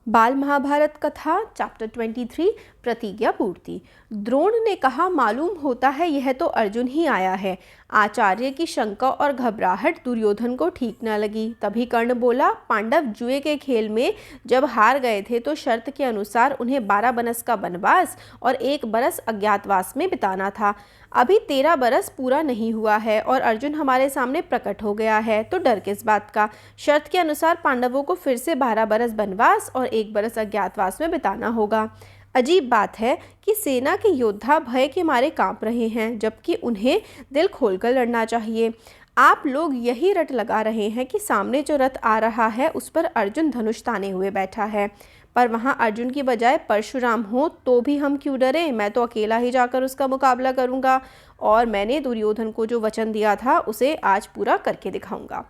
बाल महाभारत कथा चैप्टर 23 प्रतिज्ञा पूर्ति। द्रोण ने कहा, मालूम होता है यह तो अर्जुन ही आया है। आचार्य की शंका और घबराहट दुर्योधन को ठीक न लगी। तभी कर्ण बोला, पांडव जुए के खेल में जब हार गए थे तो शर्त के अनुसार उन्हें 12 बरस का वनवास और 1 बरस अज्ञातवास में बिताना था। अभी 13 बरस पूरा नहीं हुआ है और अर्जुन हमारे सामने प्रकट हो गया है, तो डर किस बात का। शर्त के अनुसार पांडवों को फिर से 12 बरस वनवास और 1 बरस अज्ञातवास में बिताना होगा। अजीब बात है कि सेना के योद्धा भय के मारे कांप रहे हैं, जबकि उन्हें दिल खोलकर लड़ना चाहिए। आप लोग यही रट लगा रहे हैं कि सामने जो रथ आ रहा है उस पर अर्जुन धनुष ताने हुए बैठा है, पर वहाँ अर्जुन की बजाय परशुराम हो तो भी हम क्यों डरें। मैं तो अकेला ही जाकर उसका मुकाबला करूँगा और मैंने दुर्योधन को जो वचन दिया था उसे आज पूरा करके दिखाऊंगा।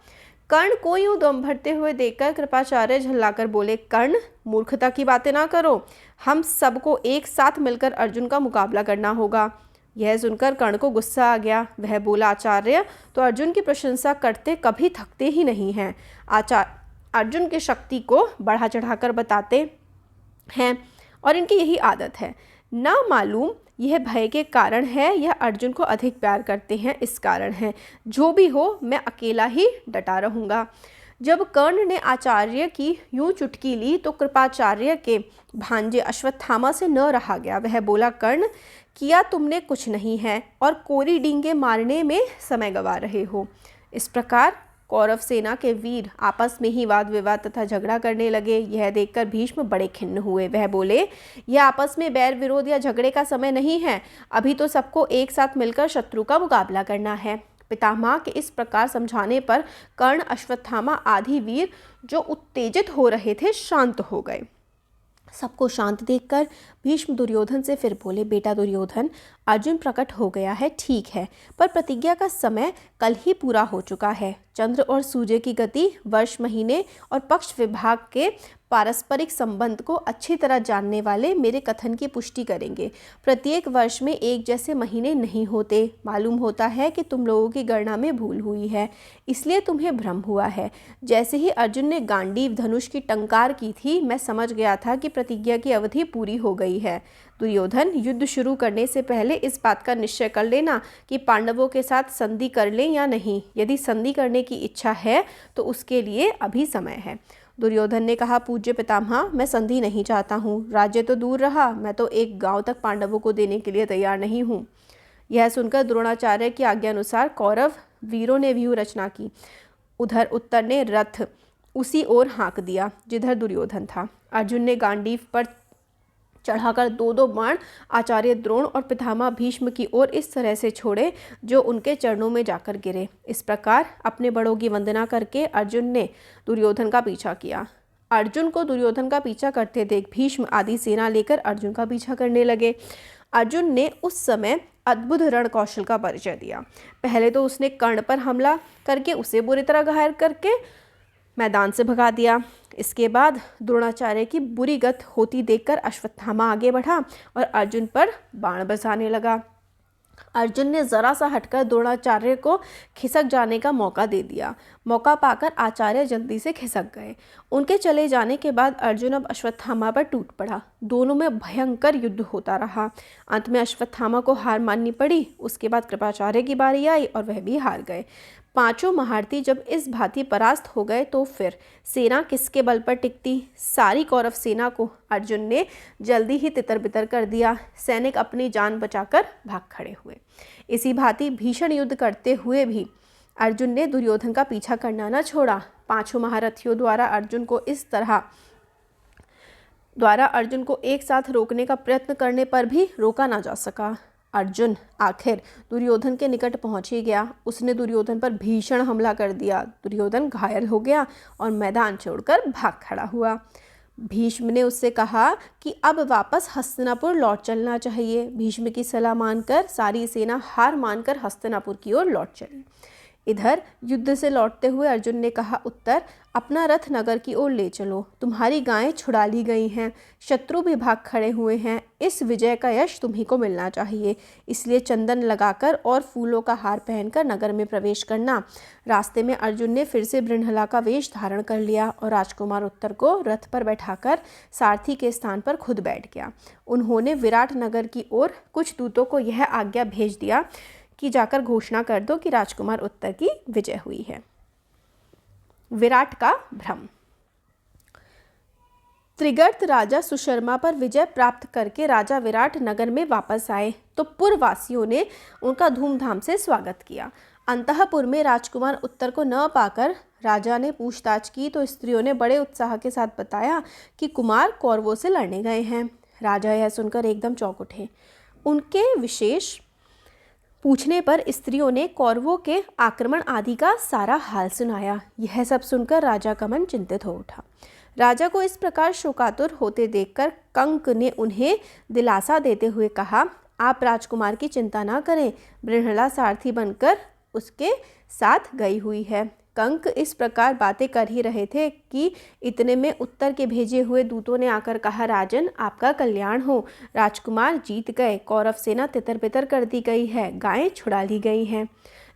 कर्ण को यूं दम भरते हुए देखकर कृपाचार्य झल्लाकर बोले, कर्ण, मूर्खता की बातें ना करो। हम सबको एक साथ मिलकर अर्जुन का मुकाबला करना होगा। यह सुनकर कर्ण को गुस्सा आ गया। वह बोला, आचार्य तो अर्जुन की प्रशंसा करते कभी थकते ही नहीं हैं। अर्जुन की शक्ति को बढ़ा चढ़ाकर बताते हैं और इनकी यही आदत है। ना मालूम यह भय के कारण है या अर्जुन को अधिक प्यार करते हैं इस कारण है। जो भी हो, मैं अकेला ही डटा रहूँगा। जब कर्ण ने आचार्य की यूं चुटकी ली तो कृपाचार्य के भांजे अश्वत्थामा से न रहा गया। वह बोला, कर्ण, किया तुमने कुछ नहीं है और कोरी डींगे मारने में समय गंवा रहे हो। इस प्रकार कौरव सेना के वीर आपस में ही वाद विवाद तथा झगड़ा करने लगे। यह देखकर भीष्म बड़े खिन्न हुए। वह बोले, यह आपस में बैर विरोध या झगड़े का समय नहीं है। अभी तो सबको एक साथ मिलकर शत्रु का मुकाबला करना है। पितामह के इस प्रकार समझाने पर कर्ण, अश्वत्थामा आदि वीर जो उत्तेजित हो रहे थे शांत हो गए। सबको शांत देखकर भीष्म दुर्योधन से फिर बोले, बेटा दुर्योधन, अर्जुन प्रकट हो गया है, ठीक है, पर प्रतिज्ञा का समय कल ही पूरा हो चुका है। चंद्र और सूर्य की गति, वर्ष, महीने और पक्ष विभाग के पारस्परिक संबंध को अच्छी तरह जानने वाले मेरे कथन की पुष्टि करेंगे। प्रत्येक वर्ष में एक जैसे महीने नहीं होते। मालूम होता है कि तुम लोगों की गणना में भूल हुई है, इसलिए तुम्हें भ्रम हुआ है। जैसे ही अर्जुन ने गांडीव धनुष की टंकार की थी, मैं समझ गया था कि प्रतिज्ञा की अवधि पूरी हो गई है। दुर्योधन, युद्ध शुरू करने से पहले इस बात का निश्चय कर लेना कि पांडवों के साथ संधि कर लें या नहीं। यदि संधि करने की इच्छा है तो उसके लिए अभी समय है। दुर्योधन ने कहा, पूज्य पितामह, मैं संधि नहीं चाहता हूँ। राज्य तो दूर रहा, मैं तो एक गांव तक पांडवों को देने के लिए तैयार नहीं हूँ। यह सुनकर द्रोणाचार्य की आज्ञा अनुसार कौरव वीरों ने व्यूह रचना की। उधर उत्तर ने रथ उसी ओर हाँक दिया जिधर दुर्योधन था। अर्जुन ने गांडीव पर चढ़ाकर 2-2 बाण आचार्य द्रोण और पितामह भीष्म की ओर इस तरह से छोड़े जो उनके चरणों में जाकर गिरे। इस प्रकार अपने बड़ों की वंदना करके अर्जुन ने दुर्योधन का पीछा किया। अर्जुन को दुर्योधन का पीछा करते देख भीष्म आदि सेना लेकर अर्जुन का पीछा करने लगे। अर्जुन ने उस समय अद्भुत रण कौशल का परिचय दिया। पहले तो उसने कर्ण पर हमला करके उसे बुरी तरह घायल करके मैदान से भगा दिया। इसके बाद द्रोणाचार्य की बुरी गत होती देखकर अश्वत्थामा आगे बढ़ा और अर्जुन पर बाण बरसाने लगा। अर्जुन ने जरा सा हटकर द्रोणाचार्य को खिसक जाने का मौका दे दिया। मौका पाकर आचार्य जल्दी से खिसक गए। उनके चले जाने के बाद अर्जुन अब अश्वत्थामा पर टूट पड़ा। दोनों में भयंकर युद्ध होता रहा। अंत में अश्वत्थामा को हार माननी पड़ी। उसके बाद कृपाचार्य की बारी आई और वह भी हार गए। पांचों महारथी जब इस भांति परास्त हो गए तो फिर सेना किसके बल पर टिकती। सारी कौरव सेना को अर्जुन ने जल्दी ही तितर बितर कर दिया। सैनिक अपनी जान बचाकर भाग खड़े हुए। इसी भांति भीषण युद्ध करते हुए भी अर्जुन ने दुर्योधन का पीछा करना न छोड़ा। पांचों महारथियों द्वारा अर्जुन को एक साथ रोकने का प्रयत्न करने पर भी रोका ना जा सका। अर्जुन आखिर दुर्योधन के निकट पहुंच ही गया। उसने दुर्योधन पर भीषण हमला कर दिया। दुर्योधन घायल हो गया और मैदान छोड़कर भाग खड़ा हुआ। भीष्म ने उससे कहा कि अब वापस हस्तिनापुर लौट चलना चाहिए। भीष्म की सलाह मानकर सारी सेना हार मानकर हस्तिनापुर की ओर लौट चली। इधर युद्ध से लौटते हुए अर्जुन ने कहा, उत्तर, अपना रथ नगर की ओर ले चलो। तुम्हारी गायें छुड़ा ली गई हैं, शत्रु भी भाग खड़े हुए हैं। इस विजय का यश तुम्ही को मिलना चाहिए, इसलिए चंदन लगाकर और फूलों का हार पहनकर नगर में प्रवेश करना। रास्ते में अर्जुन ने फिर से बृहन्नला का वेश धारण कर लिया और राजकुमार उत्तर को रथ पर बैठाकर सारथी के स्थान पर खुद बैठ गया। उन्होंने विराट नगर की ओर कुछ दूतों को यह आज्ञा भेज दिया कि जाकर घोषणा कर दो कि राजकुमार उत्तर की विजय हुई है। विराट का भ्रम। त्रिगर्त राजा सुशर्मा पर विजय प्राप्त करके राजा विराट नगर में वापस आए तो पुरवासियों ने उनका धूमधाम से स्वागत किया। अंतःपुर में राजकुमार उत्तर को न पाकर राजा ने पूछताछ की तो स्त्रियों ने बड़े उत्साह के साथ बताया कि कुमार कौरवों से लड़ने गए हैं। राजा यह सुनकर एकदम चौंक उठे। उनके विशेष पूछने पर स्त्रियों ने कौरवों के आक्रमण आदि का सारा हाल सुनाया। यह सब सुनकर राजा का मन चिंतित हो उठा। राजा को इस प्रकार शोकातुर होते देखकर कंक ने उन्हें दिलासा देते हुए कहा, आप राजकुमार की चिंता ना करें, बृहन्नला सारथी बनकर उसके साथ गई हुई है। कंक इस प्रकार बातें कर ही रहे थे कि इतने में उत्तर के भेजे हुए दूतों ने आकर कहा, राजन, आपका कल्याण हो, राजकुमार जीत गए, कौरव सेना तितर बितर कर दी गई है, गायें छुड़ा ली गई हैं।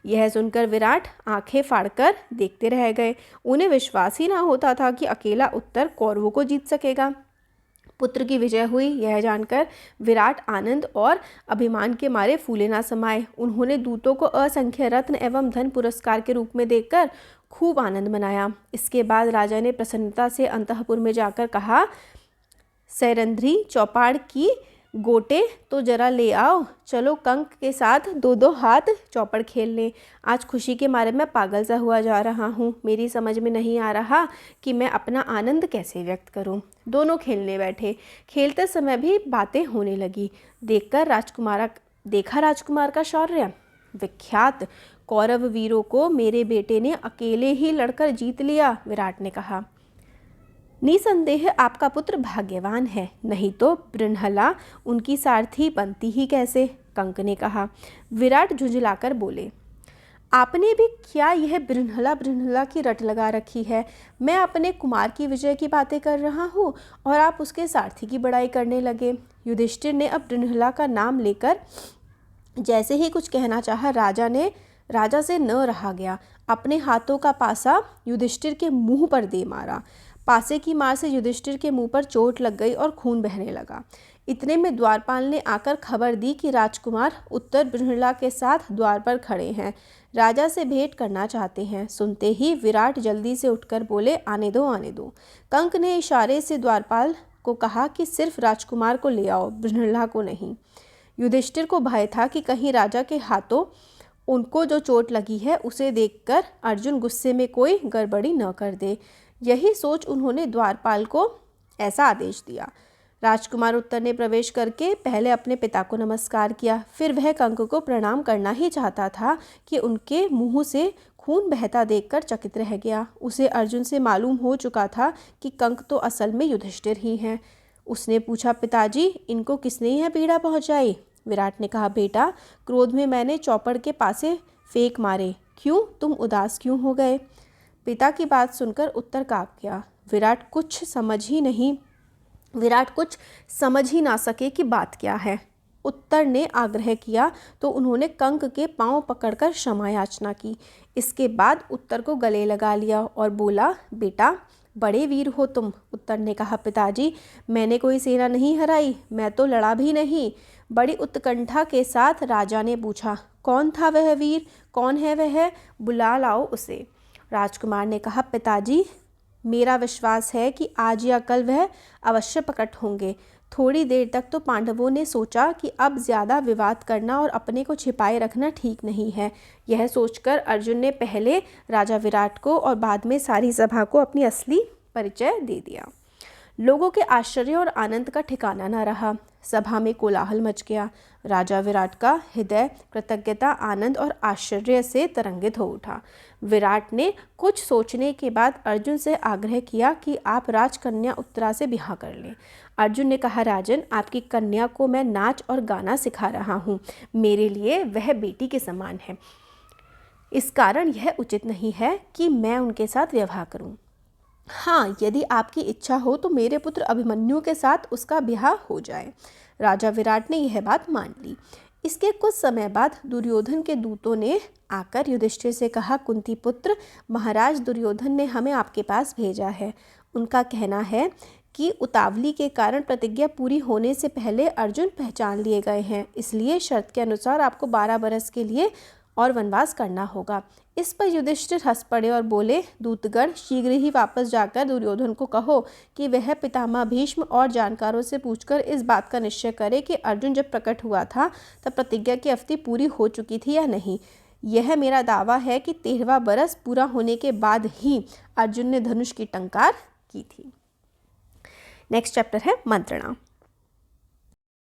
यह सुनकर विराट आंखें फाड़कर देखते रह गए। उन्हें विश्वास ही ना होता था कि अकेला उत्तर कौरवों को जीत सकेगा। पुत्र की विजय हुई यह जानकर विराट आनंद और अभिमान के मारे फूले ना समाये। उन्होंने दूतों को असंख्य रत्न एवं धन पुरस्कार के रूप में देकर खूब आनंद मनाया। इसके बाद राजा ने प्रसन्नता से अंतःपुर में जाकर कहा, सैरंध्री चौपाड़ की गोटे तो जरा ले आओ, चलो कंक के साथ दो दो हाथ चौपड़ खेल लें। आज खुशी के मारे मैं पागल सा हुआ जा रहा हूँ। मेरी समझ में नहीं आ रहा कि मैं अपना आनंद कैसे व्यक्त करूँ। दोनों खेलने बैठे। खेलते समय भी बातें होने लगी। देखा राजकुमार का शौर्य। विख्यात कौरव वीरों को मेरे बेटे ने अकेले ही लड़कर जीत लिया, विराट ने कहा। निसंदेह आपका पुत्र भाग्यवान है, नहीं तो बृहन्नला उनकी सारथी बनती ही कैसे, कंक ने कहा। विराट झुंझलाकर बोले, आपने भी क्या यह बृहन्नला की रट लगा रखी है। मैं अपने कुमार की विजय की बातें कर रहा हूँ और आप उसके सारथी की बड़ाई करने लगे। युधिष्ठिर ने अब बृहन्नला का नाम लेकर जैसे ही कुछ कहना चाहा, राजा से न रहा गया। अपने हाथों का पासा युधिष्ठिर के मुंह पर दे मारा। पासे की मार से युधिष्ठिर के मुंह पर चोट लग गई और खून बहने लगा। इतने में द्वारपाल ने आकर खबर दी कि राजकुमार उत्तर बृहन्नला के साथ द्वार पर खड़े हैं, राजा से भेंट करना चाहते हैं। सुनते ही विराट जल्दी से उठकर बोले, आने दो आने दो। कंक ने इशारे से द्वारपाल को कहा कि सिर्फ राजकुमार को ले आओ, बृहन्नला को नहीं। युधिष्ठिर को भय था कि कहीं राजा के हाथों उनको जो चोट लगी है उसे देखकर अर्जुन गुस्से में कोई गड़बड़ी न कर दे। यही सोच उन्होंने द्वारपाल को ऐसा आदेश दिया। राजकुमार उत्तर ने प्रवेश करके पहले अपने पिता को नमस्कार किया। फिर वह कंक को प्रणाम करना ही चाहता था कि उनके मुंह से खून बहता देखकर चकित रह गया। उसे अर्जुन से मालूम हो चुका था कि कंक तो असल में युधिष्ठिर ही हैं। उसने पूछा, पिताजी, इनको किसने यह पीड़ा पहुंचाई? विराट ने कहा, बेटा, क्रोध में मैंने चौपड़ के पासे फेंक मारे। क्यों, तुम उदास क्यों हो गए? पिता की बात सुनकर उत्तर काँप गया। विराट कुछ समझ ही ना सके कि बात क्या है। उत्तर ने आग्रह किया तो उन्होंने कंक के पांव पकड़कर क्षमा याचना की। इसके बाद उत्तर को गले लगा लिया और बोला, बेटा, बड़े वीर हो तुम। उत्तर ने कहा, पिताजी, मैंने कोई सेना नहीं हराई, मैं तो लड़ा भी नहीं। बड़ी उत्कंठा के साथ राजा ने पूछा, कौन था वह वीर, कौन है वह, बुला लाओ उसे। राजकुमार ने कहा, पिताजी, मेरा विश्वास है कि आज या कल वह अवश्य प्रकट होंगे। थोड़ी देर तक तो पांडवों ने सोचा कि अब ज़्यादा विवाद करना और अपने को छिपाए रखना ठीक नहीं है। यह सोचकर अर्जुन ने पहले राजा विराट को और बाद में सारी सभा को अपनी असली परिचय दे दिया। लोगों के आश्चर्य और आनंद का ठिकाना न रहा। सभा में कोलाहल मच गया। राजा विराट का हृदय कृतज्ञता, आनंद और आश्चर्य से तरंगित हो उठा। विराट ने कुछ सोचने के बाद अर्जुन से आग्रह किया कि आप राजकन्या उत्तरा से ब्याह कर लें। अर्जुन ने कहा, राजन, आपकी कन्या को मैं नाच और गाना सिखा रहा हूँ। मेरे लिए वह बेटी के समान है। इस कारण यह उचित नहीं है कि मैं उनके साथ व्यवहार करूं। हाँ, यदि आपकी इच्छा हो तो मेरे पुत्र अभिमन्यु के साथ उसका ब्याह हो जाए। राजा विराट ने यह बात मान ली। इसके कुछ समय बाद दुर्योधन के दूतों ने आकर युधिष्ठिर से कहा, कुंती पुत्र, महाराज दुर्योधन ने हमें आपके पास भेजा है। उनका कहना है कि उतावली के कारण प्रतिज्ञा पूरी होने से पहले अर्जुन पहचान लिए गए हैं, इसलिए शर्त के अनुसार आपको 12 बरस के लिए और वनवास करना होगा। इस पर युधिष्ठिर हंस पड़े और बोले, दूतगण, शीघ्र ही वापस जाकर दुर्योधन को कहो कि वह पितामह भीष्म और जानकारों से पूछकर इस बात का निश्चय करे कि अर्जुन जब प्रकट हुआ था तब प्रतिज्ञा की अवधि पूरी हो चुकी थी या नहीं। यह मेरा दावा है कि 13वां बरस पूरा होने के बाद ही अर्जुन ने धनुष की टंकार की थी। नेक्स्ट चैप्टर है मंत्रणा।